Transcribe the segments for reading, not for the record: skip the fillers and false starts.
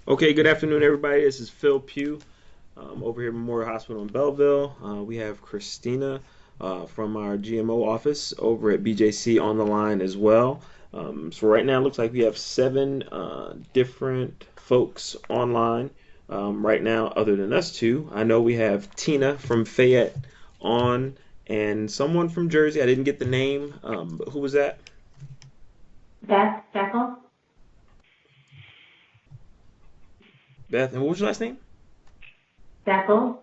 Okay, good afternoon, everybody. This is Phil Pugh over here at Memorial Hospital in Belleville. We have Christina from our GMO office over at BJC on the line as well. So right now it looks like we have seven different folks online right now other than us two. I know we have Tina from Fayette on and someone from Jersey. I didn't get the name, but who was that? Beth Steckel? Beth. And what was your last name? Steckel,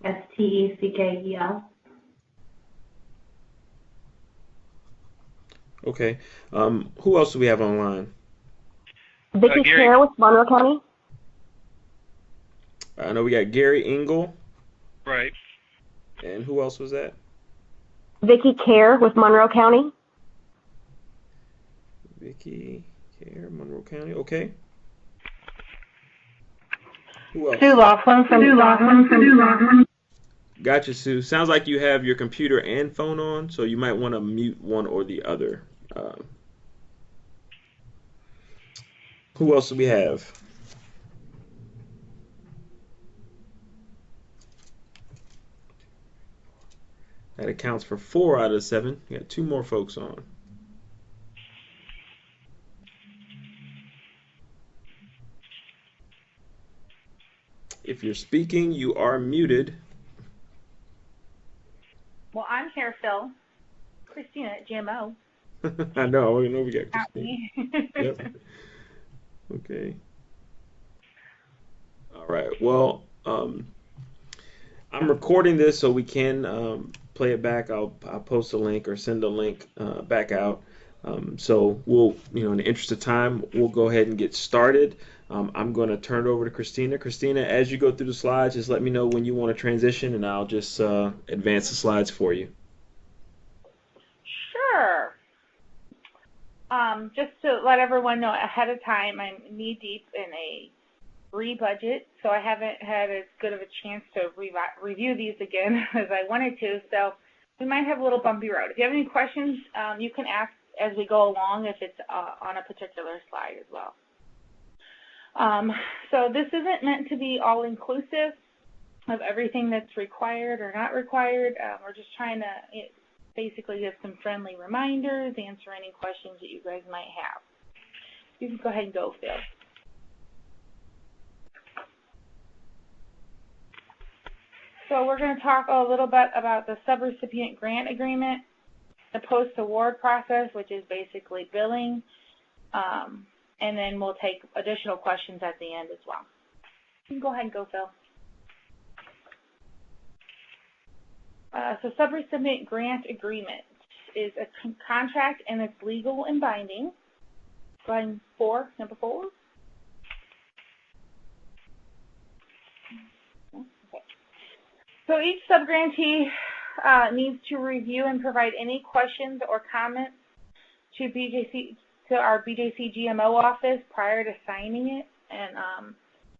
Steckel. Okay. Who else do we have online? Vicky Gary. Care with Monroe County. I know we got Gary Engel. Right. And who else was that? Vicky Care with Monroe County. Vicky Care, Monroe County. Okay. Who else? Sue Laughlin from Gotcha, Sue. Sounds like you have your computer and phone on, so you might want to mute one or the other. Who else do we have? That accounts for 4 out of 7. We got two more folks on. If you're speaking, you are muted. Well, I'm here, Phil. Christina at GMO. I know. I know we got Not Christine. me. Yep. Okay. All right. Well, I'm recording this so we can play it back. I'll post a link or send a link back out. So we'll, in the interest of time, we'll go ahead and get started. I'm going to turn it over to Christina. Christina, as you go through the slides, just let me know when you want to transition, and I'll just advance the slides for you. Sure. Just to let everyone know ahead of time, I'm knee deep in a re-budget, so I haven't had as good of a chance to review these again as I wanted to, so we might have a little bumpy road. If you have any questions, you can ask as we go along if it's on a particular slide as well. So this isn't meant to be all-inclusive of everything that's required or not required. We're just trying to basically give some friendly reminders, answer any questions that you guys might have. You can go ahead and go, Phil. So we're going to talk a little bit about the subrecipient grant agreement, the post-award process, which is basically billing, and then we'll take additional questions at the end as well. You can go ahead and go, Phil. So subrecipient grant agreement is a contract and it's legal and binding. Go ahead and number 4. Okay. So each subgrantee needs to review and provide any questions or comments to our BJC GMO office prior to signing it. And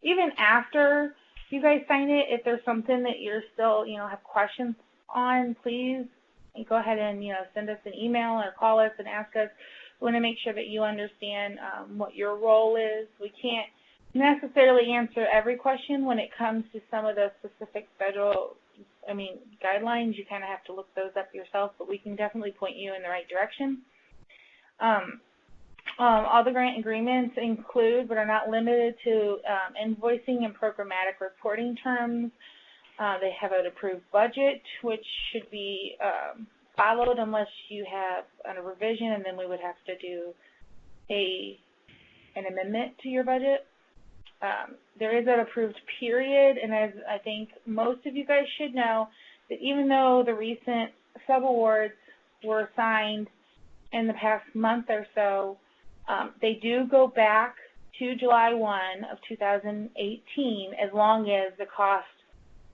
even after you guys sign it, if there's something that you're still, have questions on, please go ahead and, send us an email or call us and ask us. We want to make sure that you understand what your role is. We can't necessarily answer every question when it comes to some of the specific federal, guidelines. You kind of have to look those up yourself, but we can definitely point you in the right direction. All the grant agreements include, but are not limited to, invoicing and programmatic reporting terms. They have an approved budget, which should be followed unless you have a revision, and then we would have to do an amendment to your budget. There is an approved period, and as I think most of you guys should know, that even though the recent subawards were signed in the past month or so, they do go back to July 1 of 2018 as long as the costs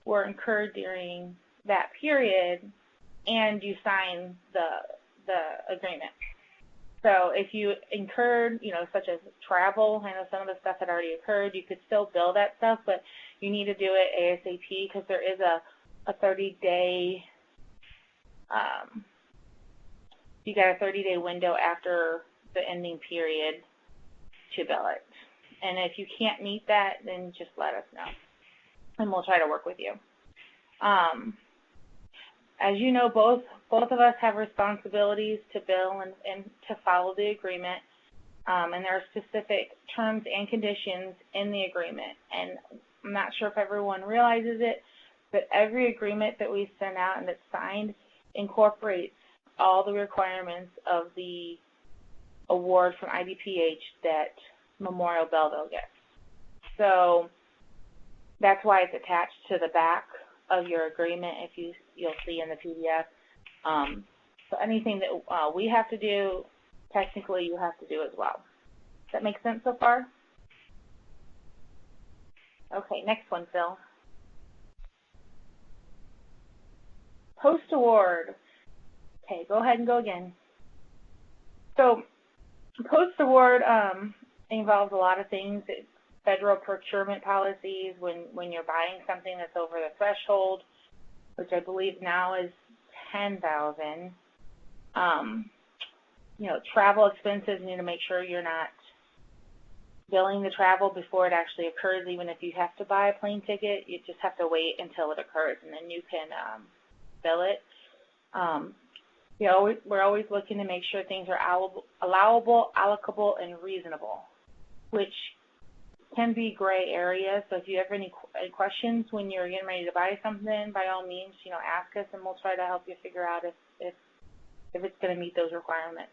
were incurred during that period and you sign the agreement. So if you incurred, such as travel, I know some of the stuff had already occurred, you could still bill that stuff, but you need to do it ASAP because there is a 30-day, you got a 30-day window after the ending period to bill it. And if you can't meet that, then just let us know, and we'll try to work with you. As you know, both of us have responsibilities to bill and to follow the agreement, and there are specific terms and conditions in the agreement. And I'm not sure if everyone realizes it, but every agreement that we send out and that's signed incorporates all the requirements of the award from IDPH that Memorial Belleville gets. So that's why it's attached to the back of your agreement, if you'll see in the PDF. So anything that we have to do, technically you have to do as well. Does that make sense so far? Okay, next one, Phil. Post-award. Okay, go ahead and go again. So post-award involves a lot of things. It's federal procurement policies when you're buying something that's over the threshold, which I believe now is $10,000. Travel expenses, you need to make sure you're not billing the travel before it actually occurs. Even if you have to buy a plane ticket, you just have to wait until it occurs, and then you can bill it. We're always looking to make sure things are allowable, allocable, and reasonable, which can be gray areas. So if you have any questions when you're getting ready to buy something, by all means, ask us, and we'll try to help you figure out if it's going to meet those requirements.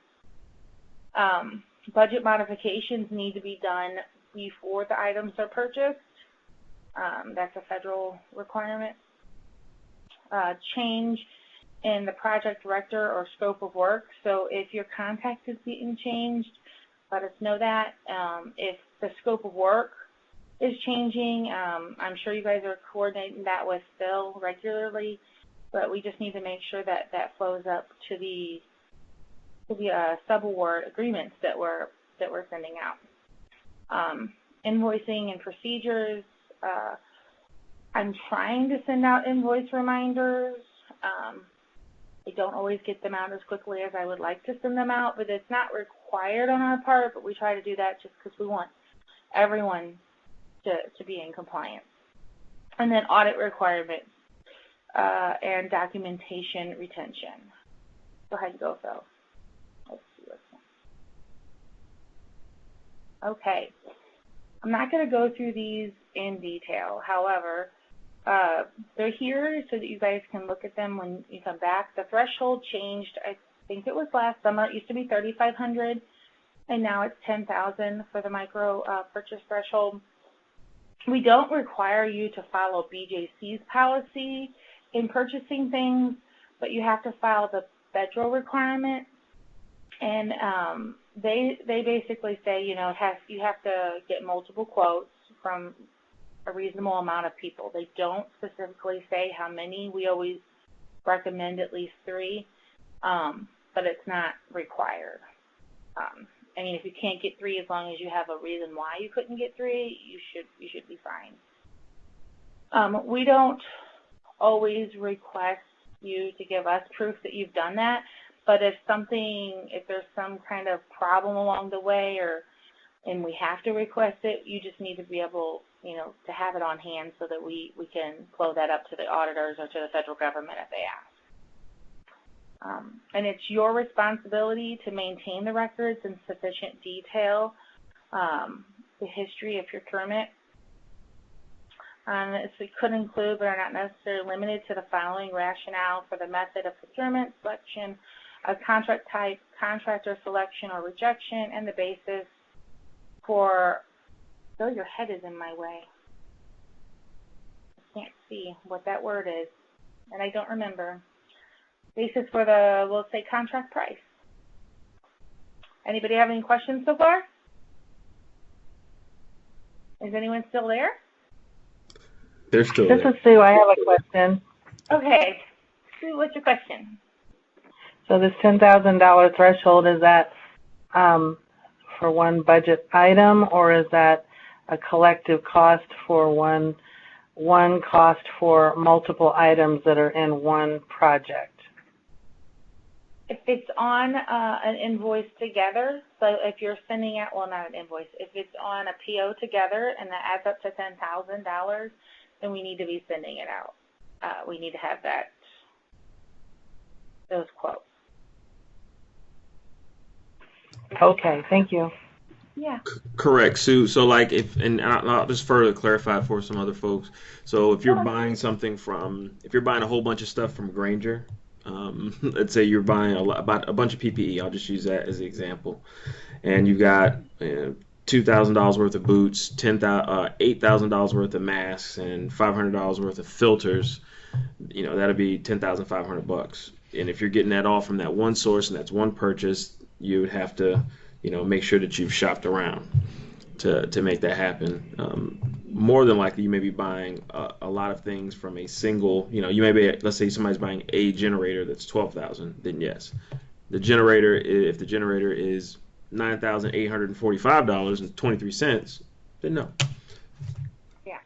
Budget modifications need to be done before the items are purchased. That's a federal requirement. Change in the project director or scope of work. So if your contact is being changed, let us know that. If the scope of work is changing, I'm sure you guys are coordinating that with Phil regularly, but we just need to make sure that that flows up to the subaward agreements that we're sending out. Invoicing and procedures. I'm trying to send out invoice reminders. I don't always get them out as quickly as I would like to send them out, but it's not required on our part, but we try to do that just because we want everyone to be in compliance. And then audit requirements and documentation retention. Go ahead and go, Phil. Let's see what's next. Okay. I'm not going to go through these in detail. However, they're here so that you guys can look at them when you come back. The threshold changed, I think it was last summer. It used to be $3,500, and now it's $10,000 for the micro purchase threshold. We don't require you to follow BJC's policy in purchasing things, but you have to follow the federal requirement. And they basically say, you have to get multiple quotes from a reasonable amount of people. They don't specifically say how many. We always recommend at least 3, but it's not required. If you can't get 3, as long as you have a reason why you couldn't get 3, you should be fine. We don't always request you to give us proof that you've done that, but if there's some kind of problem along the way, and we have to request it, you just need to be able, to have it on hand so that we can flow that up to the auditors or to the federal government if they ask. And it's your responsibility to maintain the records in sufficient detail, the history of procurement. It could include, but are not necessarily limited to, the following rationale for the method of procurement, selection of contract type, contractor selection or rejection, and the basis for, though your head is in my way. I can't see what that word is, and I don't remember. Basis for the, we'll say, contract price. Anybody have any questions so far? Is anyone still there? They're still This there. is Sue. I have a question. Okay. Sue, what's your question? So this $10,000 threshold, is that for one budget item, or is that a collective cost for one cost for multiple items that are in one project? If it's on an invoice together, so if you're sending out, well, not an invoice, if it's on a PO together and that adds up to $10,000, then we need to be sending it out. We need to have those quotes. Okay, thank you. Yeah. Correct, Sue. So like and I'll just further clarify for some other folks. So if you're buying if you're buying a whole bunch of stuff from Granger, let's say you're buying about a bunch of PPE. I'll just use that as an example. And you've got $2,000 worth of boots, $8,000 worth of masks, and $500 worth of filters. That'll be $10,500. And if you're getting that all from that one source and that's one purchase, you would have to, make sure that you've shopped around to make that happen. More than likely, you may be buying a lot of things from a single. You may be, let's say somebody's buying a generator that's $12,000. Then yes, if the generator is $9,845.23, then no. Yeah.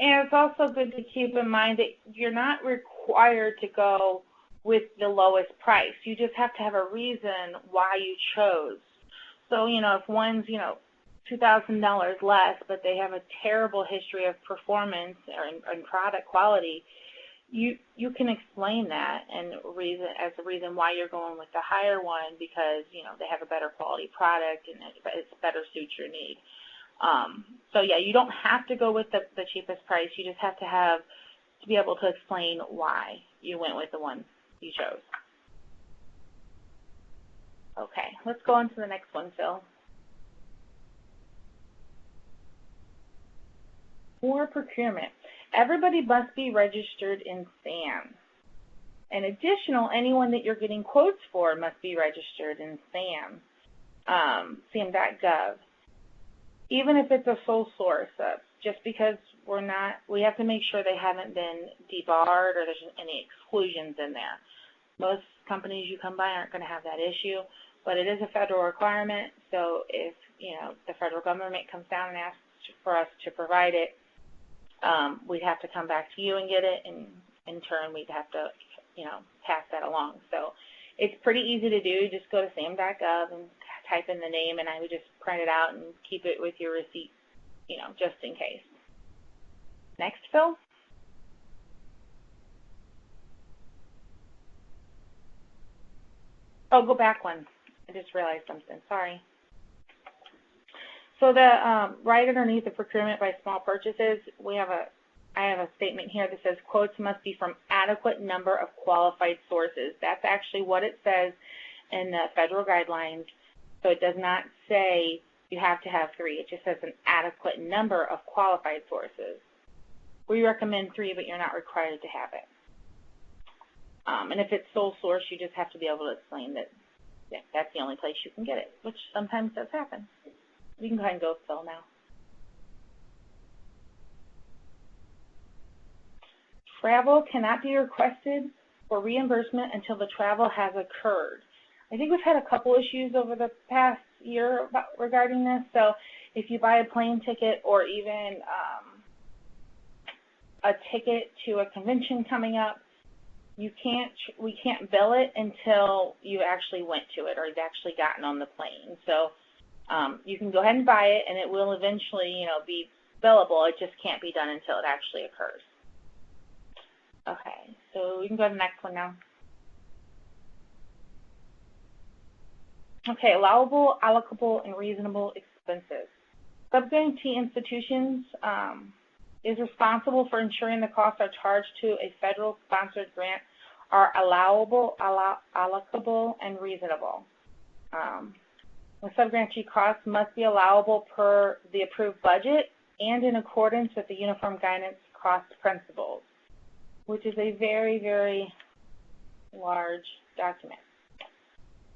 And it's also good to keep in mind that you're not required to go with the lowest price. You just have to have a reason why you chose. So, if one's, $2,000 less, but they have a terrible history of performance and product quality, you can explain that and as a reason why you're going with the higher one, because they have a better quality product and it better suits your need. So yeah, you don't have to go with the cheapest price. You just have to be able to explain why you went with the one you chose. Okay, let's go on to the next one, Phil. For procurement, everybody must be registered in SAM. In addition, anyone that you're getting quotes for must be registered in SAM, SAM.gov. Even if it's a sole source, just because we have to make sure they haven't been debarred or there's any exclusions in there. Most companies you come by aren't going to have that issue, but it is a federal requirement. So if the federal government comes down and asks for us to provide it, we'd have to come back to you and get it, and in turn we'd have to pass that along. So it's pretty easy to do. Just go to sam.gov and type in the name, and I would just print it out and keep it with your receipt, just in case. Next, Phil. Oh, go back one. I just realized something. Sorry. So right underneath the procurement by small purchases, I have a statement here that says quotes must be from adequate number of qualified sources. That's actually what it says in the federal guidelines. So it does not say you have to have 3. It just says an adequate number of qualified sources. We recommend 3, but you're not required to have it. And if it's sole source, you just have to be able to explain that that's the only place you can get it, which sometimes does happen. You can go ahead and go Phil now. Travel cannot be requested for reimbursement until the travel has occurred. I think we've had a couple issues over the past year regarding this. So if you buy a plane ticket or even a ticket to a convention coming up, we can't bill it until you actually went to it or you've actually gotten on the plane. So you can go ahead and buy it, and it will eventually, be billable. It just can't be done until it actually occurs. Okay, so we can go to the next one now. Okay, allowable, allocable, and reasonable expenses. Sub-grantee institutions is responsible for ensuring the costs are charged to a federal-sponsored grant are allowable, allocable, and reasonable. The sub-grantee costs must be allowable per the approved budget and in accordance with the Uniform Guidance Cost Principles, which is a very, very large document.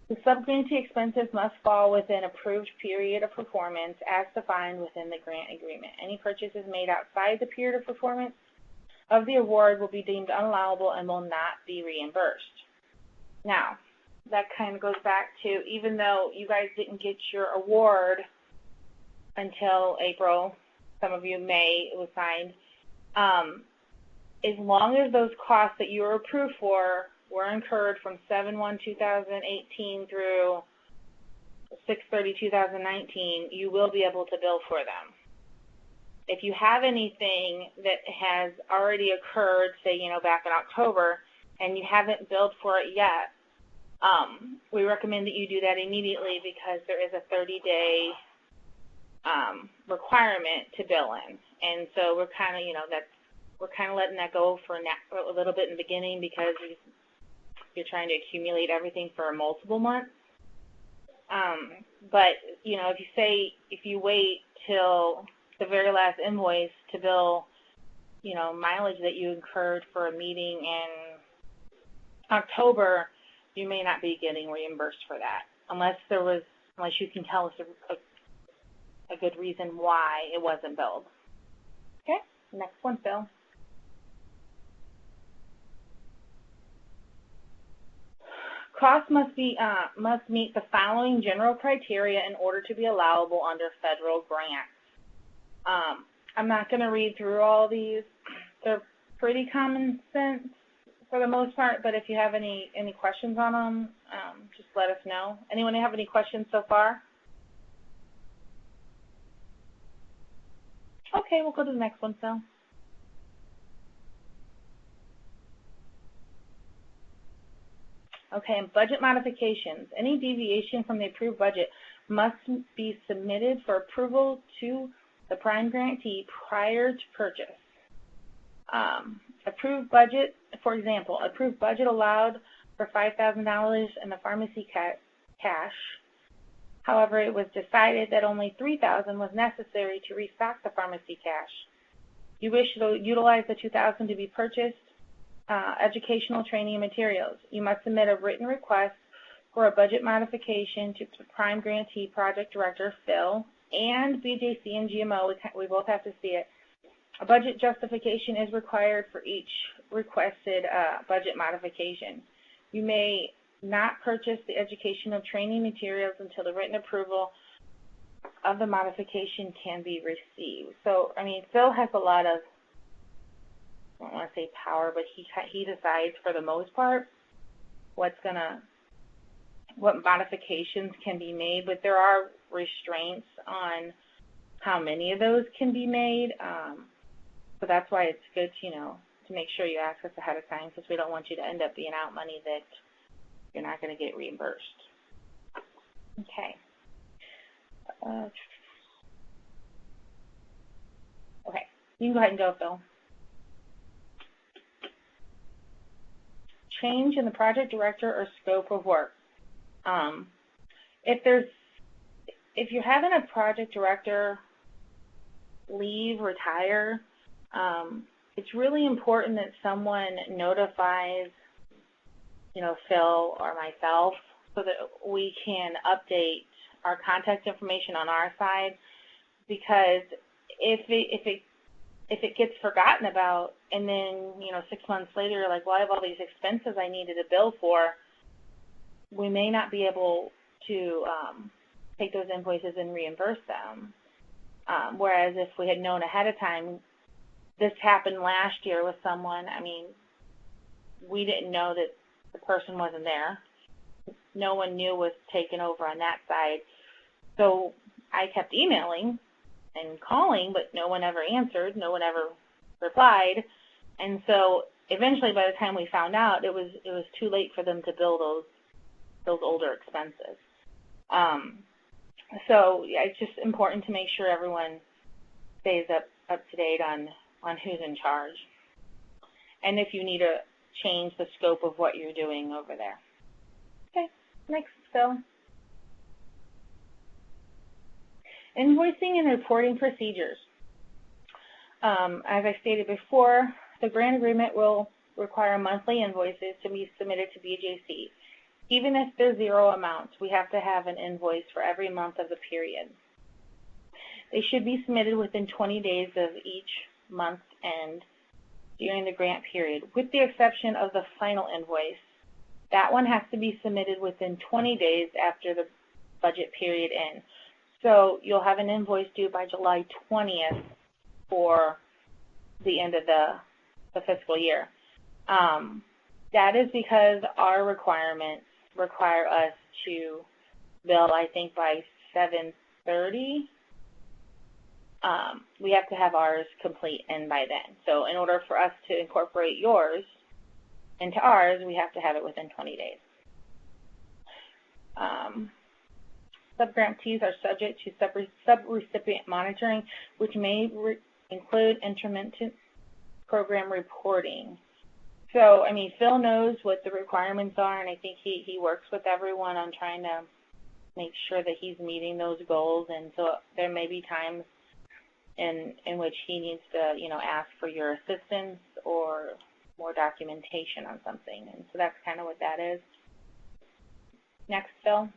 The sub-grantee expenses must fall within approved period of performance as defined within the grant agreement. Any purchases made outside the period of performance of the award will be deemed unallowable and will not be reimbursed. Now, that kind of goes back to, even though you guys didn't get your award until April, some of you May, it was signed, as long as those costs that you were approved for were incurred from 7/1/2018 through 6/30/2019, you will be able to bill for them. If you have anything that has already occurred, say, back in October, and you haven't billed for it yet, we recommend that you do that immediately because there is a 30-day requirement to bill in. And so we're kind of letting that go for a little bit in the beginning because you're trying to accumulate everything for multiple months. But if you wait till the very last invoice to bill, mileage that you incurred for a meeting in October, you may not be getting reimbursed for that unless you can tell us a good reason why it wasn't billed. Okay, next one, Phil. Costs must meet the following general criteria in order to be allowable under federal grants. I'm not going to read through all these. They're pretty common sense for the most part, but if you have any questions on them, just let us know. Anyone have any questions so far? Okay, we'll go to the next one, Phil. Okay, and budget modifications. Any deviation from the approved budget must be submitted for approval to the prime grantee prior to purchase. Approved budget, for example, approved budget allowed for $5,000 in the pharmacy cash. However, it was decided that only $3,000 was necessary to restock the pharmacy cash. You wish to utilize the $2,000 to be purchased educational training and materials. You must submit a written request for a budget modification to the prime grantee project director, Phil, and BJC and GMO. We both have to see it. A budget justification is required for each requested budget modification. You may not purchase the educational training materials until the written approval of the modification can be received. So, Phil has a lot of, I don't want to say power, but he decides for the most part what modifications can be made, but there are restraints on how many of those can be made. So that's why it's good, to make sure you ask us ahead of time, because we don't want you to end up being out money that you're not going to get reimbursed. Okay. Okay, you can go ahead and go, Phil. Change in the project director or scope of work. If you're having a project director leave, retire, it's really important that someone notifies, Phil or myself, so that we can update our contact information on our side. Because if it gets forgotten about, and then 6 months later you're like, well, I have all these expenses I needed to bill for, we may not be able to take those invoices and reimburse them. Whereas if we had known ahead of time, this happened last year with someone. We didn't know that the person wasn't there. No one knew was taken over on that side. So I kept emailing and calling, but no one ever answered. No one ever replied. And so eventually, by the time we found out, it was too late for them to bill those older expenses. So yeah, it's just important to make sure everyone stays up to date on who's in charge, and if you need to change the scope of what you're doing over there. Okay, next, Phil. Invoicing and reporting procedures. As I stated before, the grant agreement will require monthly invoices to be submitted to BJC. Even if they're zero amounts, we have to have an invoice for every month of the period. They should be submitted within 20 days of each month end during the grant period, with the exception of the final invoice. That one has to be submitted within 20 days after the budget period ends. So you'll have an invoice due by July 20th for the end of the fiscal year. That is because our requirements require us to bill, I think, by 7:30. We have to have ours complete and by then. So in order for us to incorporate yours into ours, we have to have it within 20 days. Subgrantees are subject to sub-recipient monitoring, which may include intermittent program reporting. So, I mean, Phil knows what the requirements are, and I think he works with everyone on trying to make sure that he's meeting those goals. And so there may be times in which he needs to, you know, ask for your assistance or more documentation on something. And so that's kind of what that is. Next, Phil.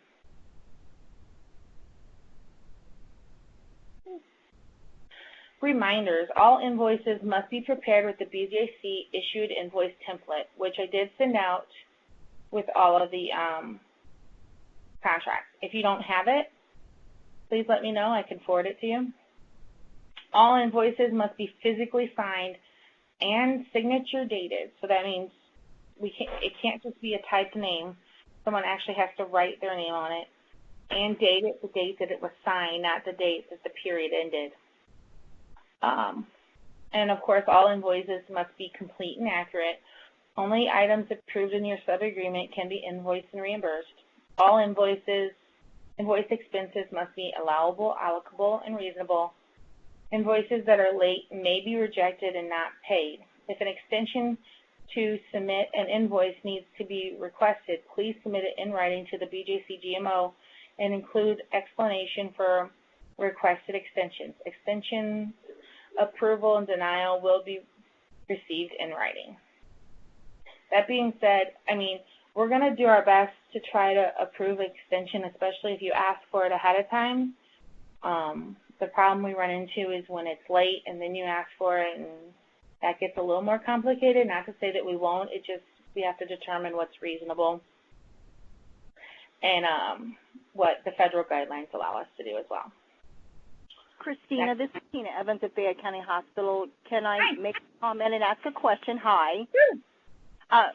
Reminders, all invoices must be prepared with the BJC issued invoice template, which I did send out with all of the contracts. If you don't have it, please let me know. I can forward it to you. All invoices must be physically signed and signature dated. So that means it can't just be a typed name. Someone actually has to write their name on it and date it the date that it was signed, not the date that the period ended. And of course, all invoices must be complete and accurate. Only items approved in your sub-agreement can be invoiced and reimbursed. All invoice expenses must be allowable, allocable, and reasonable. Invoices that are late may be rejected and not paid. If an extension to submit an invoice needs to be requested, please submit it in writing to the BJC GMO and include explanation for requested extensions. Extension approval and denial will be received in writing. That being said, I mean, we're going to do our best to try to approve extension, especially if you ask for it ahead of time. The problem we run into is when it's late and then you ask for it, and that gets a little more complicated. Not to say that we won't, it just, we have to determine what's reasonable and what the federal guidelines allow us to do as well. Christina, this is Tina Evans at Fayette County Hospital. Can I make a comment and ask a question? Hi. Sure.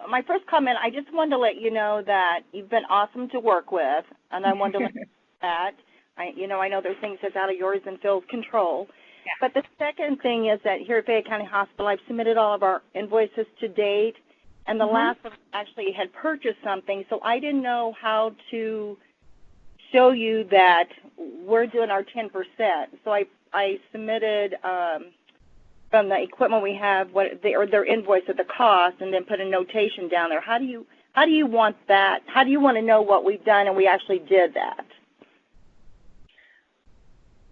My first comment, I just wanted to let you know that you've been awesome to work with, and I wanted to let you know that. I know there's things that's out of yours and Phil's control. Yeah. But the second thing is that here at Fayette County Hospital, I've submitted all of our invoices to date, and the last one actually had purchased something, so I didn't know how to show you that we're doing our 10%. So I submitted from the equipment we have their invoice at the cost, and then put a notation down there. How do you want that? How do you want to know what we've done and we actually did that?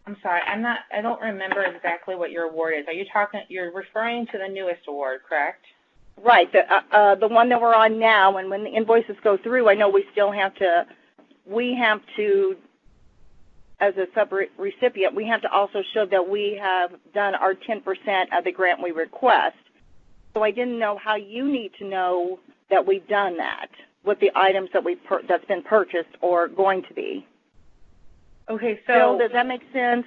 I'm sorry, I don't remember exactly what your award is. You're referring to the newest award, correct? Right, the one that we're on now, and when the invoices go through, I know we have to, as a sub-recipient, we have to also show that we have done our 10% of the grant we request. So I didn't know how you need to know that we've done that with the items that that's been purchased or going to be. Okay, so Phil, does that make sense?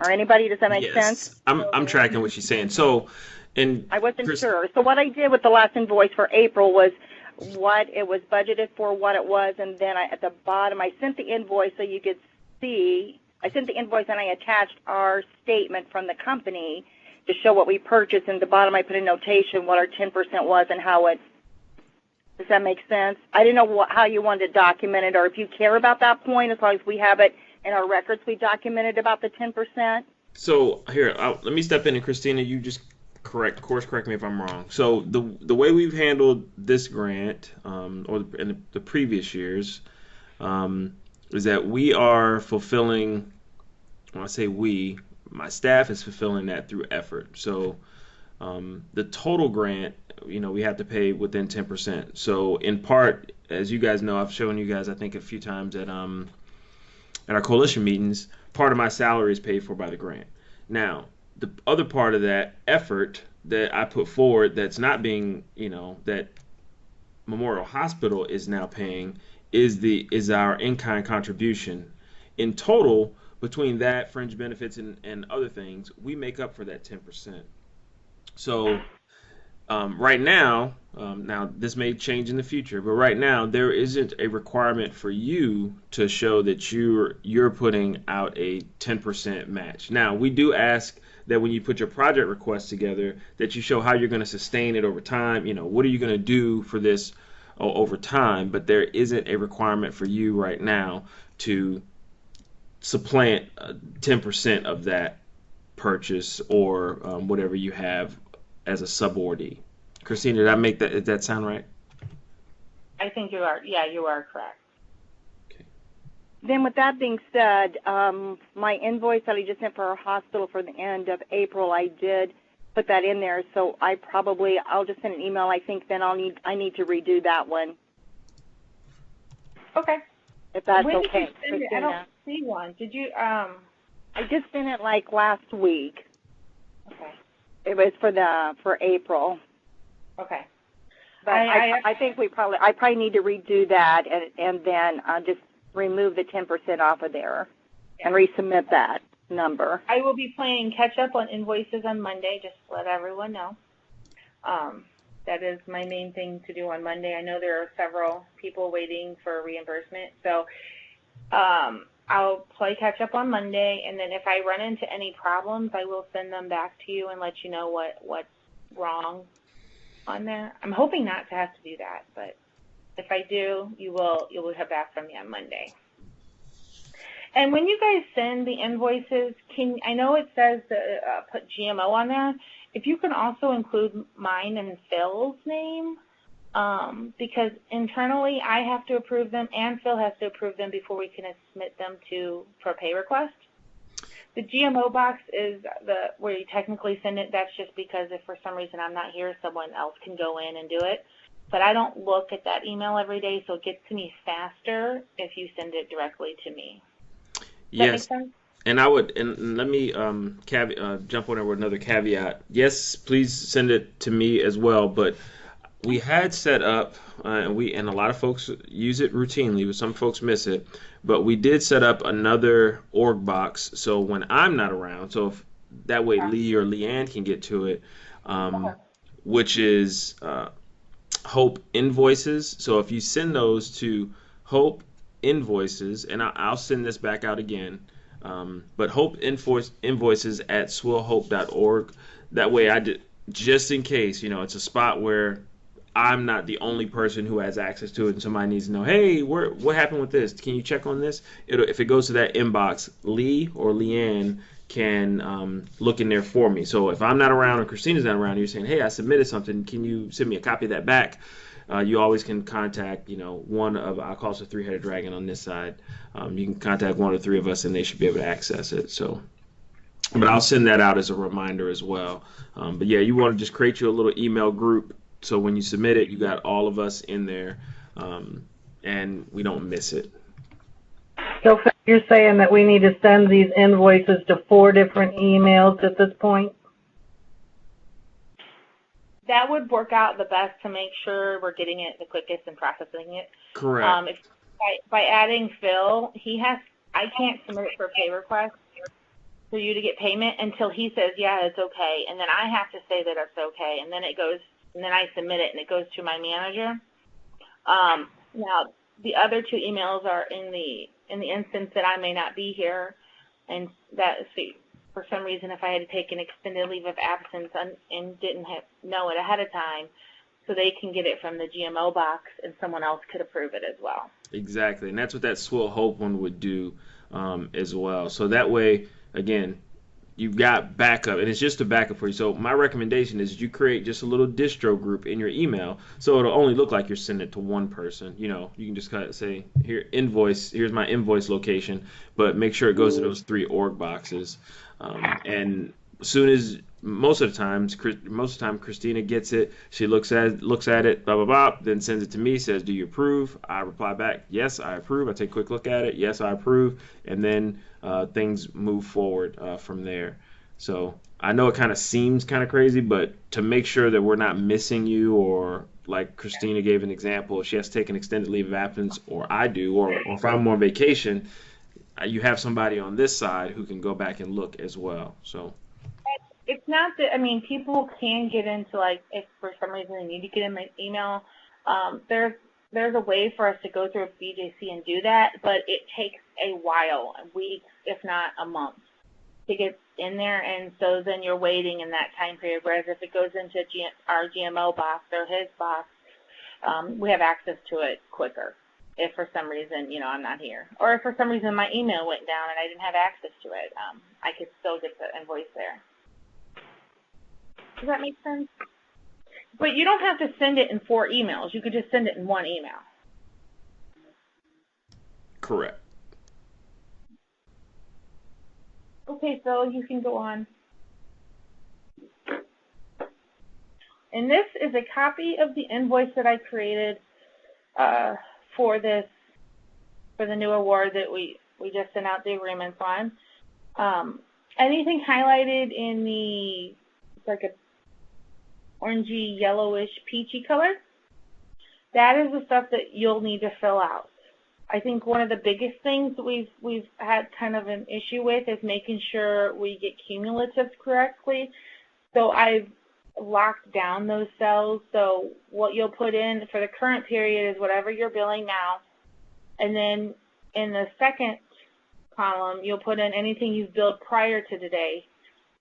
Or anybody, does that make sense? I'm tracking what she's saying. So, I wasn't sure. So what I did with the last invoice for April was what it was budgeted for, what it was, and then at the bottom I sent the invoice so you could see. I sent the invoice and I attached our statement from the company to show what we purchased, and at the bottom I put a notation what our 10% was and how it. Does that make sense? I didn't know how you wanted to document it, or if you care about that point, as long as we have it in our records, we documented about the 10%. So here, let me step in, and Christina, you just correct me if I'm wrong. So the way we've handled this grant, or in the previous years, is that we are fulfilling. When I say we, my staff is fulfilling that through effort. So the total grant, we have to pay within 10%. So in part, as you guys know, I've shown you guys, I think, a few times at our coalition meetings, part of my salary is paid for by the grant. Now, the other part of that effort that I put forward that's not being, that Memorial Hospital is now paying is our in-kind contribution. In total, between that, fringe benefits, and other things, we make up for that 10%. So Right now, now this may change in the future, but right now there isn't a requirement for you to show that you're putting out a 10% match. Now we do ask that when you put your project request together, that you show how you're going to sustain it over time. You know, what are you going to do for this over time? But there isn't a requirement for you right now to supplant 10% of that purchase or whatever you have as a subordee. Christina, did that sound right? I think you are. Yeah, you are correct. Then with that being said, my invoice that I just sent for our hospital for the end of April, I did put that in there. So I'll just send an email. I think then I need to redo that one. Okay. If that's When did okay. you send it? I don't see one. Did you? I just sent it like last week. Okay. It was for April. Okay. But I think I probably need to redo that and then just remove the 10% off of there and resubmit that number. I will be playing catch up on invoices on Monday, just to let everyone know. That is my main thing to do on Monday. I know there are several people waiting for reimbursement, so I'll play catch up on Monday, and then if I run into any problems, I will send them back to you and let you know what's wrong on there. I'm hoping not to have to do that, but if I do, you will hear back from me on Monday. And when you guys send the invoices, I know it says put GMO on there. If you can also include mine and Phil's name, because internally I have to approve them and Phil has to approve them before we can submit them for a pay request. The GMO box is where you technically send it. That's just because if for some reason I'm not here, someone else can go in and do it. But I don't look at that email every day, so it gets to me faster if you send it directly to me. Does that make sense? And let me jump on there with another caveat. Yes, please send it to me as well. But we had set up, and a lot of folks use it routinely, but some folks miss it. But we did set up another org box, so when I'm not around, so if that way Lee or Leanne can get to it, which is Hope Invoices. So if you send those to Hope Invoices, and I'll send this back out again, but Hope Invoices at swillhope.org. That way, just in case, it's a spot where I'm not the only person who has access to it, and somebody needs to know, hey, what happened with this? Can you check on this? If it goes to that inbox, Lee or Leanne can look in there for me. So if I'm not around or Christina's not around, you're saying, hey, I submitted something. Can you send me a copy of that back? You always can contact, one of, I'll call us a three-headed dragon on this side. You can contact one or three of us, and they should be able to access it. So, but I'll send that out as a reminder as well. But yeah, you want to just create you a little email group. So when you submit it, you got all of us in there, and we don't miss it. So you're saying that we need to send these invoices to 4 different emails at this point? That would work out the best to make sure we're getting it the quickest and processing it. Correct. By adding Phil, I can't submit it for a pay request for you to get payment until he says, yeah, it's okay. And then I have to say that it's okay. And then I submit it and it goes to my manager. Now, the other 2 emails are in the instance that I may not be here, and for some reason, if I had to take an extended leave of absence and didn't know it ahead of time, so they can get it from the GMO box and someone else could approve it as well. Exactly, and that's what that Swill Hope one would do as well. So that way, again, you've got backup, and it's just a backup for you. So my recommendation is you create just a little distro group in your email, so it'll only look like you're sending it to one person. You can just kind of say, here's my invoice location, but make sure it goes to those 3 org boxes. And as soon as most of the time Christina gets it, she looks at it, blah blah blah, then sends it to me, says, do you approve? I reply back, yes, I approve. I take a quick look at it, yes, I approve, and then things move forward from there. So I know it kind of seems kind of crazy, but to make sure that we're not missing you, or like Christina gave an example, if she has to take an extended leave of absence, or I do, or if I'm on vacation, you have somebody on this side who can go back and look as well. So it's not that, I mean, people can get into, like, if for some reason they need to get in my email, there's a way for us to go through a BJC and do that, but it takes a while, weeks, if not a month, to get in there, and so then you're waiting in that time period, whereas if it goes into our GMO box or his box, we have access to it quicker if for some reason, you know, I'm not here. Or if for some reason my email went down and I didn't have access to it, I could still get the invoice there. Does that make sense? But you don't have to send it in 4 emails. You could just send it in 1 email. Correct. Okay, so you can go on. And this is a copy of the invoice that I created for the new award that we just sent out the agreements on. Anything highlighted in the, it's like a orangey, yellowish, peachy color, that is the stuff that you'll need to fill out. I think one of the biggest things that we've had kind of an issue with is making sure we get cumulatives correctly. So I've locked down those cells. So what you'll put in for the current period is whatever you're billing now. And then in the second column, you'll put in anything you've billed prior to today.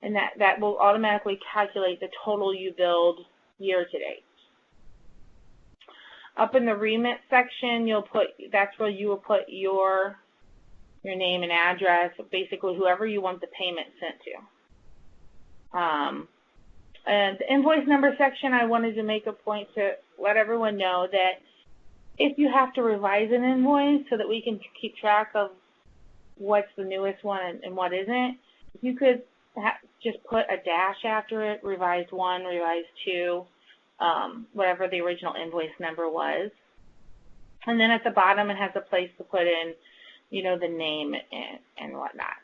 And that will automatically calculate the total you billed year to date. Up in the remit section, that's where you will put your name and address, basically whoever you want the payment sent to. And the invoice number section, I wanted to make a point to let everyone know that if you have to revise an invoice so that we can keep track of what's the newest one and what isn't, you could just put a dash after it, revised 1, revised 2, whatever the original invoice number was. And then at the bottom it has a place to put in, you know, the name and whatnot.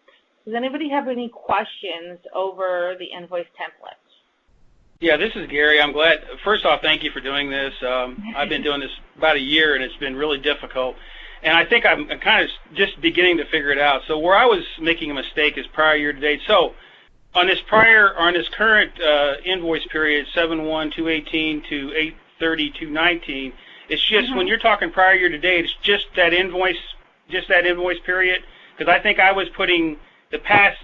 Does anybody have any questions over the invoice template? Yeah, this is Gary. I'm glad. First off, thank you for doing this. I've been doing this about a year, and it's been really difficult. And I think I'm kind of just beginning to figure it out. So where I was making a mistake is prior year to date. So on this current invoice period, 7/1/2018 to 8/30/2019, it's just when you're talking prior year to date, it's just that invoice period. Because I think I was putting the past,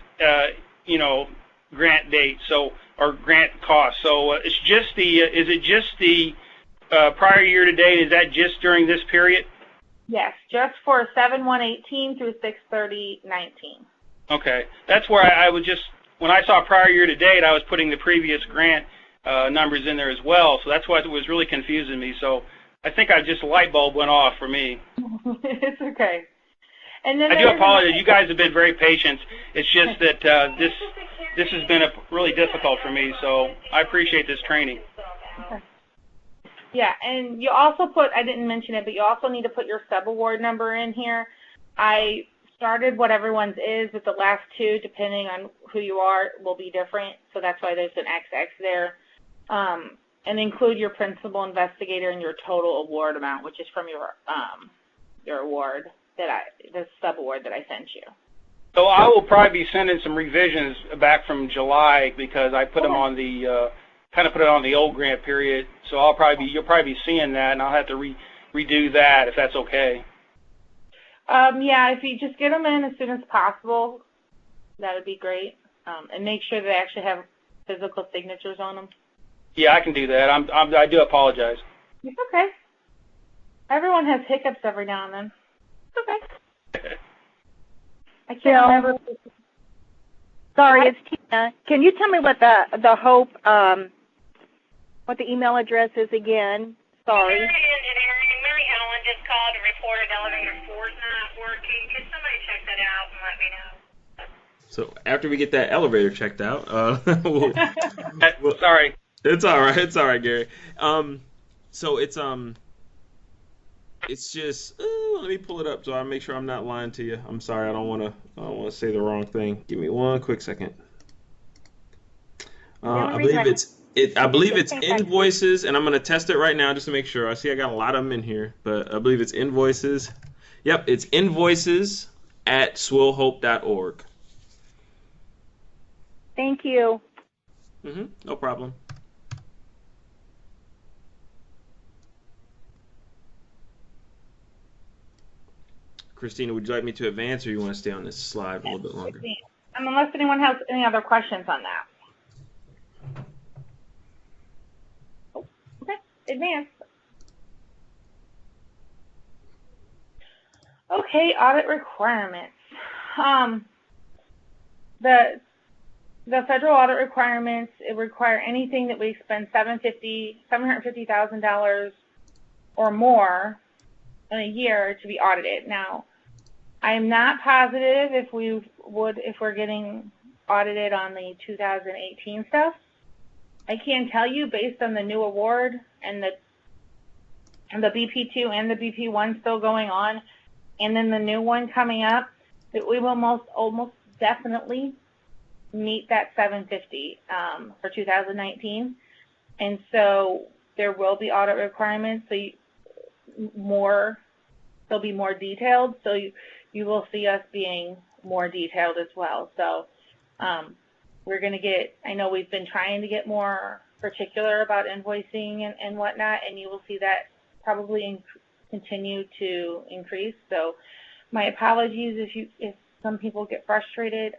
grant date, or grant cost. So it's just is it just the prior year to date? Is that just during this period? Yes, just for 7/1/18 through 6/30/19. Okay, that's where I would just, when I saw prior year to date, I was putting the previous grant numbers in there as well. So that's what was really confusing me. So I think a light bulb went off for me. It's okay. And then I do apologize. You guys have been very patient. It's just that this has been really difficult for me. So I appreciate this training. Okay. Yeah, and you also I didn't mention it, but you also need to put your sub-award number in here. I started what everyone's is, but the last 2, depending on who you are, will be different. So that's why there's an XX there. And include your principal investigator and your total award amount, which is from your award, the sub-award that I sent you. So I will probably be sending some revisions back from July because I put them on the kind of put it on the old grant period. So you'll probably be seeing that, and I'll have to redo that if that's okay. Yeah, if you just get them in as soon as possible, that would be great. And make sure they actually have physical signatures on them. Yeah, I can do that. I do apologize. It's okay. Everyone has hiccups every now and then. It's okay. I can't remember. Sorry, it's Tina. Can you tell me what the Hope, what the email address is again? Sorry. Mary Ellen just called and reported elevator 4 is not working. Could somebody check that out and let me know? So after we get that elevator checked out, Sorry. It's all right. It's all right, Gary. So it's just let me pull it up so I make sure I'm not lying to you. I'm sorry. I don't want to say the wrong thing. Give me one quick second. I believe it's invoices, and I'm going to test it right now just to make sure. I see I got a lot of them in here, but I believe it's invoices. Yep, it's invoices at swillhope.org. Thank you. No problem. Christina, would you like me to advance, or you want to stay on this slide a little bit longer? Unless anyone has any other questions on that. Oh, okay, advance. Okay, audit requirements. The federal audit requirements, it require anything that we spend $750,000 or more in a year to be audited. Now, I'm not positive if we're getting audited on the 2018 stuff. I can tell you, based on the new award and the BP2 and the BP1 still going on, and then the new one coming up, that we will almost definitely meet that 750 for 2019. And so there will be audit requirements. So they'll be more detailed. So you will see us being more detailed as well. So we're going to get, I know we've been trying to get more particular about invoicing and whatnot, and you will see that probably continue to increase. So my apologies if some people get frustrated.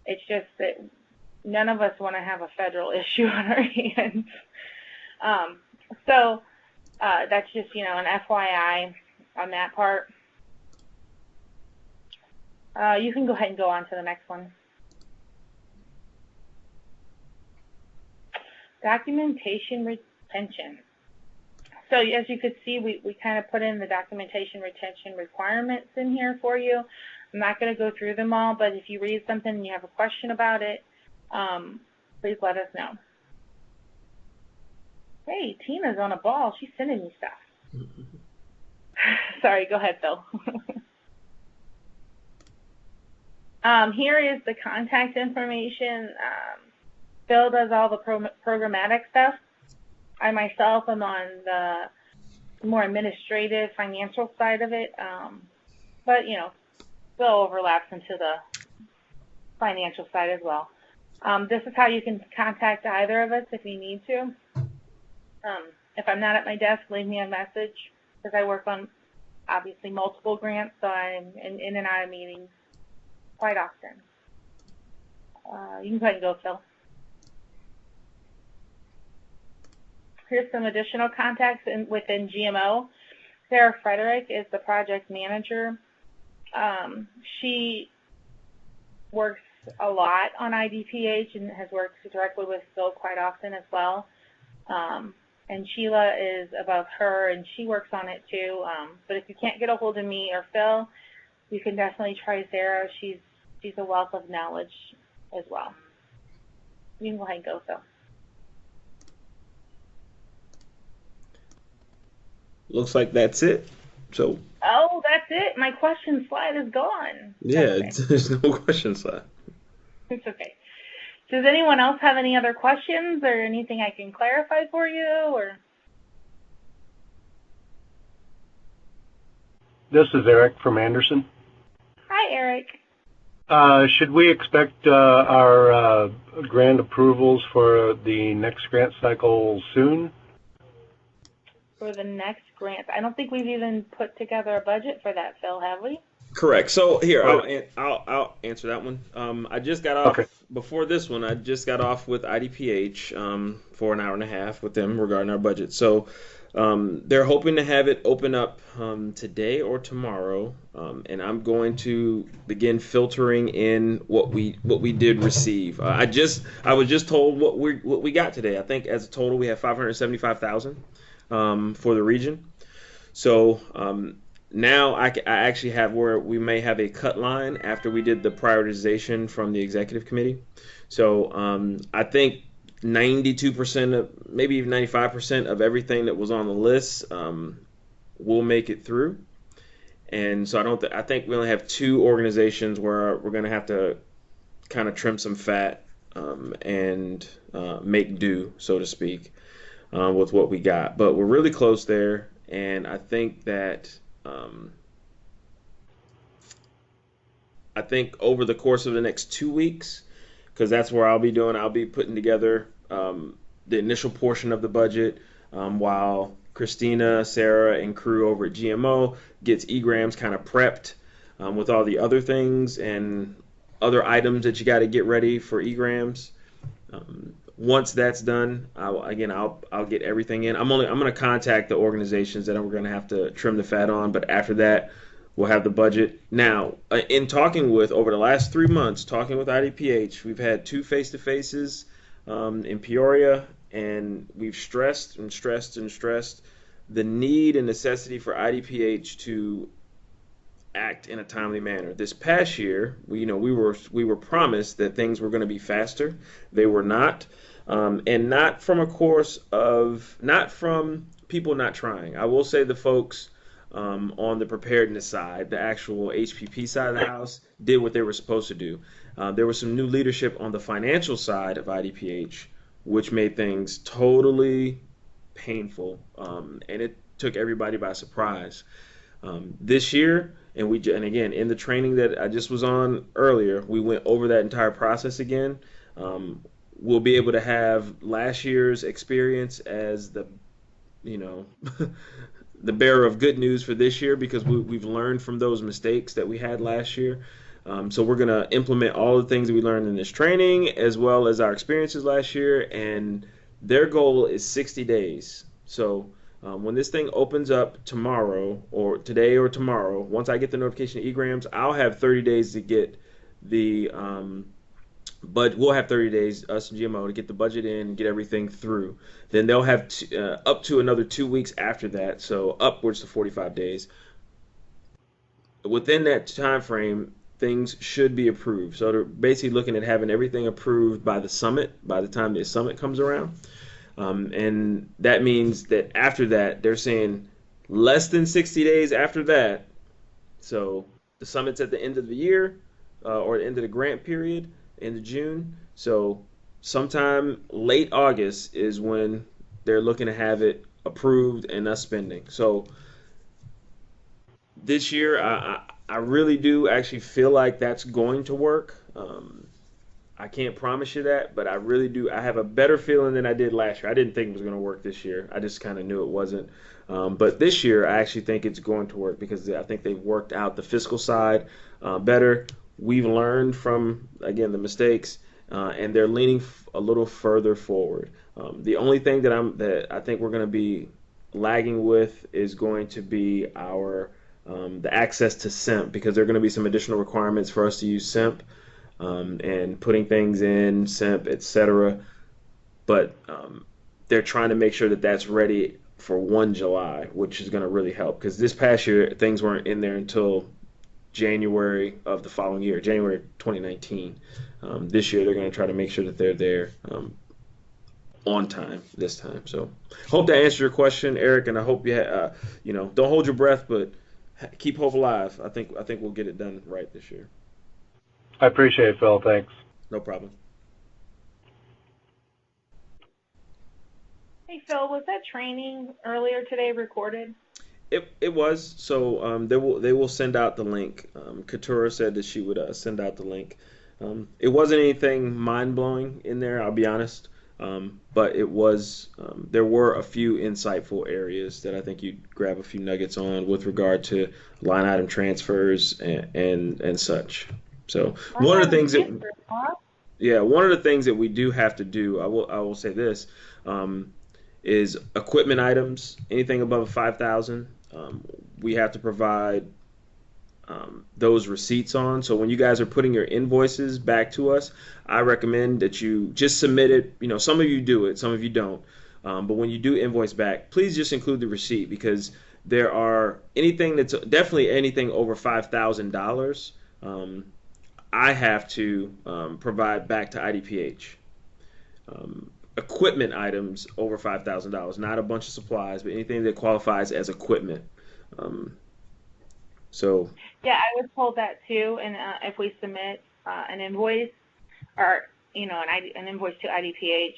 It's just that none of us want to have a federal issue on our hands. So that's just, an FYI on that part. You can go ahead and go on to the next one. Documentation retention. So as you could see, we kind of put in the documentation retention requirements in here for you. I'm not going to go through them all, but if you read something and you have a question about it, please let us know. Hey, Tina's on a ball. She's sending me stuff. Sorry, go ahead, Phil. Here is the contact information. Phil does all the programmatic stuff. I myself am on the more administrative, financial side of it, but Phil overlaps into the financial side as well. This is how you can contact either of us if you need to. If I'm not at my desk, leave me a message, because I work on, obviously, multiple grants, so I'm in and out of meetings quite often. You can go ahead and go, Phil. Here's some additional contacts within GMO. Sarah Frederick is the project manager. She works a lot on IDPH and has worked directly with Phil quite often as well. And Sheila is above her, and she works on it too. But if you can't get a hold of me or Phil, you can definitely try Sarah. She's a wealth of knowledge as well. You can go ahead and go, Phil. Looks like that's it. So. Oh, that's it. My question slide is gone. Yeah, okay. There's no question slide. It's okay. Does anyone else have any other questions or anything I can clarify for you? Or This is Eric from Anderson. Hi, Eric. Should we expect our grant approvals for the next grant cycle soon? For the next grant, I don't think we've even put together a budget for that, Phil, have we? Correct. So here, I'll answer that one. I just got off before this one. I just got off with IDPH for an hour and a half with them regarding our budget. So they're hoping to have it open up today or tomorrow, and I'm going to begin filtering in what we did receive. I was just told what we got today. I think as a total we have 575,000 for the region. So now I actually have where we may have a cut line after we did the prioritization from the executive committee. So I think 92% of, maybe even 95% of everything that was on the list will make it through. And so I think we only have two organizations where we're going to have to kind of trim some fat and make do, so to speak, with what we got. But we're really close there, and I think that I think over the course of the next 2 weeks, because that's where I'll be putting together the initial portion of the budget, while Christina, Sarah, and crew over at GMO gets egrams kind of prepped, with all the other things and other items that you got to get ready for egrams. Once that's done, I'll get everything in. I'm going to contact the organizations that we're going to have to trim the fat on, but after that, we'll have the budget. Now, in talking with over the last 3 months, talking with IDPH, we've had 2 face-to-faces in Peoria, and we've stressed and stressed and stressed the need and necessity for IDPH to act in a timely manner. This past year, we were promised that things were going to be faster. They were not, and not from not from people not trying. I will say the folks on the preparedness side, the actual HPP side of the house, did what they were supposed to do. There was some new leadership on the financial side of IDPH, which made things totally painful, and it took everybody by surprise. This year, and again, in the training that I just was on earlier, we went over that entire process again. We'll be able to have last year's experience as the the bearer of good news for this year, because we've learned from those mistakes that we had last year. So we're going to implement all the things that we learned in this training, as well as our experiences last year, and their goal is 60 days. So when this thing opens up tomorrow, or today or tomorrow, once I get the notification of egrams, I'll have 30 days to get the but we'll have 30 days, us and GMO, to get the budget in and get everything through. Then they'll have up to another 2 weeks after that, so upwards to 45 days. Within that time frame, things should be approved. So they're basically looking at having everything approved by the summit, by the time the summit comes around. And that means that after that, they're saying less than 60 days after that. So the summit's at the end of the year, or the end of the grant period, end of June. So sometime late August is when they're looking to have it approved and us spending. So this year, I really do actually feel like that's going to work. I can't promise you that, but I really do. I have a better feeling than I did last year. I didn't think it was going to work this year. I just kind of knew it wasn't. But this year, I actually think it's going to work, because I think they've worked out the fiscal side better. We've learned from, again, the mistakes, and they're leaning a little further forward. The only thing that I think we're going to be lagging with is going to be our the access to SIMP, because there are going to be some additional requirements for us to use SIMP, and putting things in SIMP, etc. But they're trying to make sure that that's ready for 1 July, which is going to really help, because this past year things weren't in there until January of the following year, January 2019. This year they're going to try to make sure that they're there on time this time. So hope that answered your question, Eric, and I hope don't hold your breath, but keep hope alive. I think we'll get it done right this year. I appreciate it, Phil. Thanks. No problem. Hey, Phil, was that training earlier today recorded? It was. So they will send out the link. Katura said that she would send out the link. It wasn't anything mind-blowing in there, I'll be honest. But it was, there were a few insightful areas that I think you'd grab a few nuggets on with regard to line item transfers and such. So one of the things that we do have to do, I will say this, is equipment items, anything above 5,000, we have to provide those receipts on. So when you guys are putting your invoices back to us, I recommend that you just submit it. Some of you do it, some of you don't. But when you do invoice back, please just include the receipt, because there are definitely anything over $5,000. I have to provide back to IDPH. Equipment items over $5,000, not a bunch of supplies, but anything that qualifies as equipment. Yeah, I was told that too. And if we submit an invoice or an invoice to IDPH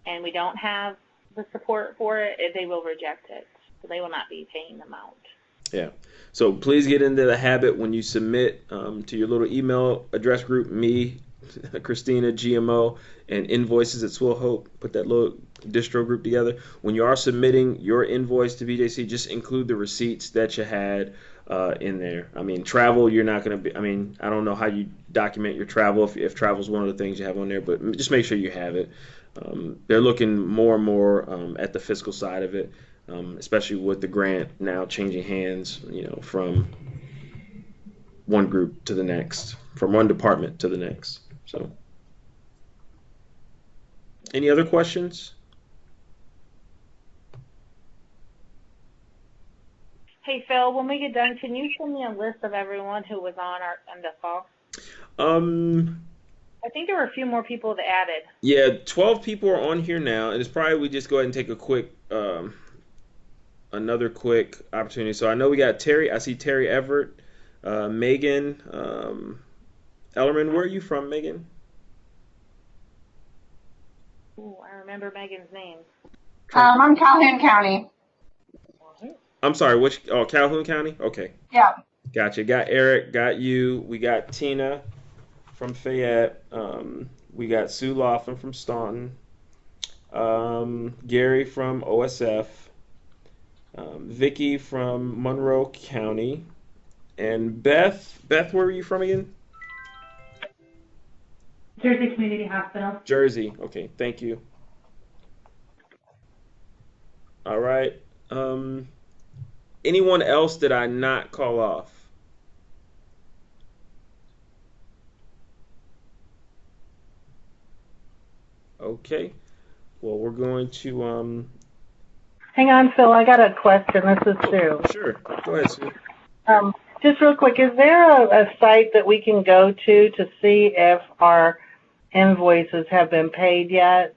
and we don't have the support for it, they will reject it. So they will not be paying the amount. Yeah. So please get into the habit when you submit to your little email address group, me, Christina, GMO, and invoices at Swill Hope. Put that little distro group together. When you are submitting your invoice to BJC, just include the receipts that you had in there. I mean, travel, you're not going to be, I mean, I don't know how you document your travel if travel is one of the things you have on there, but just make sure you have it. They're looking more and more at the fiscal side of it, especially with the grant now changing hands, from one group to the next, from one department to the next. So, any other questions? Hey, Phil, when we get done, can you send me a list of everyone who was on the call? I think there were a few more people that added. Yeah, 12 people are on here now, and it's probably we just go ahead and take a quick, another quick opportunity. So I know we got Terry. I see Terry Everett, Megan, Ellerman. Where are you from, Megan? Ooh, I remember Megan's name. I'm Calhoun County. I'm sorry, which? Oh, Calhoun County? Okay. Yeah. Gotcha. Got Eric, got you. We got Tina from Fayette. We got Sue Laughlin from Staunton. Gary from OSF. Vicky from Monroe County. And Beth. Beth, where were you from again? Jersey Community Hospital. Jersey. Okay, thank you. All right. Anyone else that I not call off? Okay. Well, we're going to Hang on, Phil. I got a question. This is Sue. Sure. Go ahead, Sue. Just real quick, is there a site that we can go to see if our invoices have been paid yet?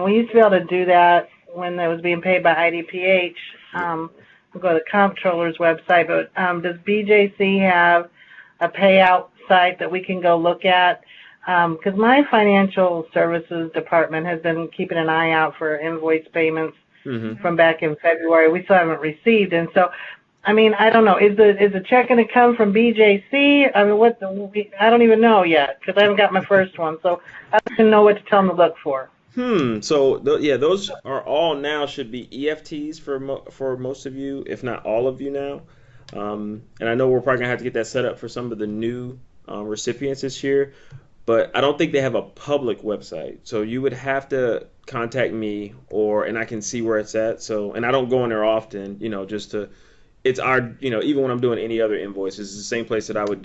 We used to be able to do that when it was being paid by IDPH. We'll go to the comptroller's website, but does BJC have a payout site that we can go look at? Because my financial services department has been keeping an eye out for invoice payments from back in February. We still haven't received, and so, I mean, I don't know. Is the check going to come from BJC? I mean, I don't even know yet because I haven't got my first one, so I don't even know what to tell them to look for. So those are all now should be EFTs for most of you, if not all of you now. And I know we're probably gonna have to get that set up for some of the new recipients this year, but I don't think they have a public website. So you would have to contact me, and I can see where it's at. So, and I don't go in there often, just to. It's our, even when I'm doing any other invoices, it's the same place that I would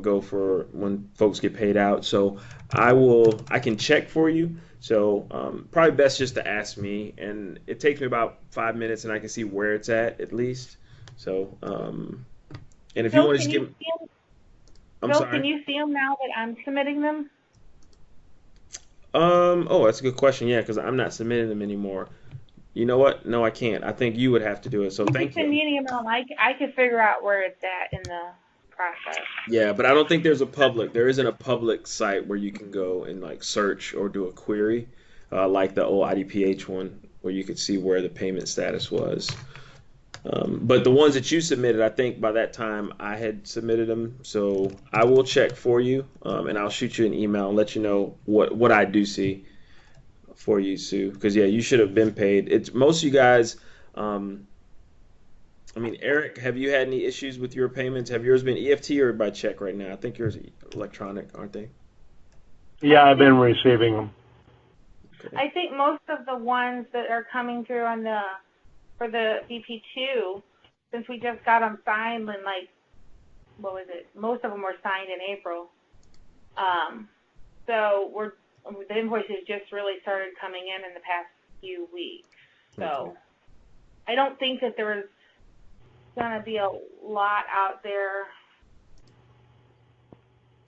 go for when folks get paid out. So I can check for you. So probably best just to ask me, and it takes me about 5 minutes, and I can see where it's at least. So, and if you want to just give, I'm sorry. Can you see them now that I'm submitting them? Oh, that's a good question. Yeah, because I'm not submitting them anymore. You know what? No, I can't. I think you would have to do it. So thank you. Send me an email. I can figure out where it's at in the process. Yeah, but I don't think there isn't a public site where you can go and like search or do a query like the old IDPH one where you could see where the payment status was. But the ones that you submitted, I think by that time I had submitted them. So I will check for you and I'll shoot you an email and let you know what I do see for you, Sue. Because yeah, you should have been paid. It's most of you guys. I mean, Eric, have you had any issues with your payments? Have yours been EFT or by check right now? I think yours are electronic, aren't they? Yeah, I've been receiving them. Okay. I think most of the ones that are coming through for the BP2, since we just got them signed in most of them were signed in April. So the invoices just really started coming in the past few weeks. So I don't think that there was going to be a lot out there.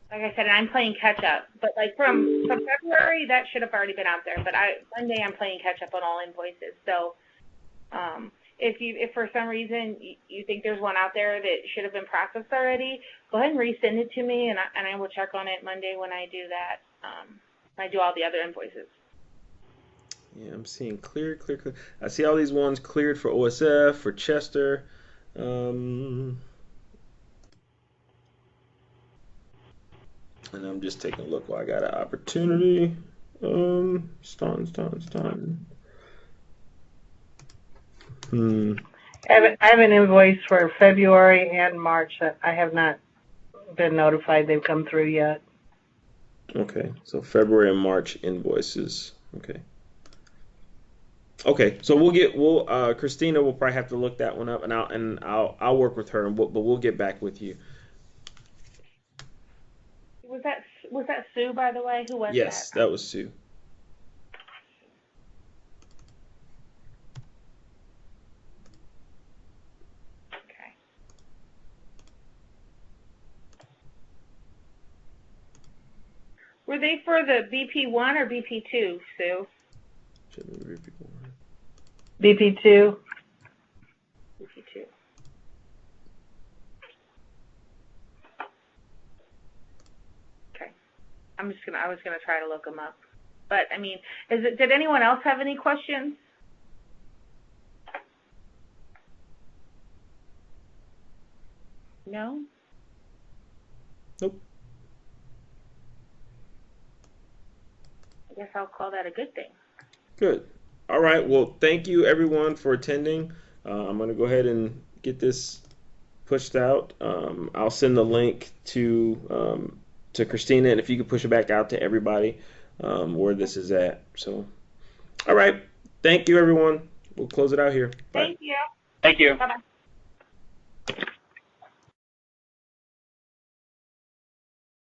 Like I said, I'm playing catch up, but like from February, that should have already been out there. But Monday, I'm playing catch up on all invoices. So if for some reason you think there's one out there that should have been processed already, go ahead and resend it to me, and I will check on it Monday when I do that. I do all the other invoices. Yeah, I'm seeing clear. I see all these ones cleared for OSF, for Chester. And I'm just taking a look while I got an opportunity. Stan. I have an invoice for February and March that I have not been notified they've come through yet. Okay, so February and March invoices. Okay, so Christina will probably have to look that one up, and I'll work with her, but we'll get back with you. Was that Sue, by the way? Who was that? Yes, that was Sue. Okay. Were they for the BP1 or BP2, Sue? BP2. BP2. Okay. I was gonna try to look them up, but I mean, did anyone else have any questions? No? Nope. I guess I'll call that a good thing. Good. All right. Well, thank you everyone for attending. I'm going to go ahead and get this pushed out. I'll send the link to Christina, and if you could push it back out to everybody where this is at. So, all right. Thank you, everyone. We'll close it out here. Bye. Thank you. Thank you. Bye-bye.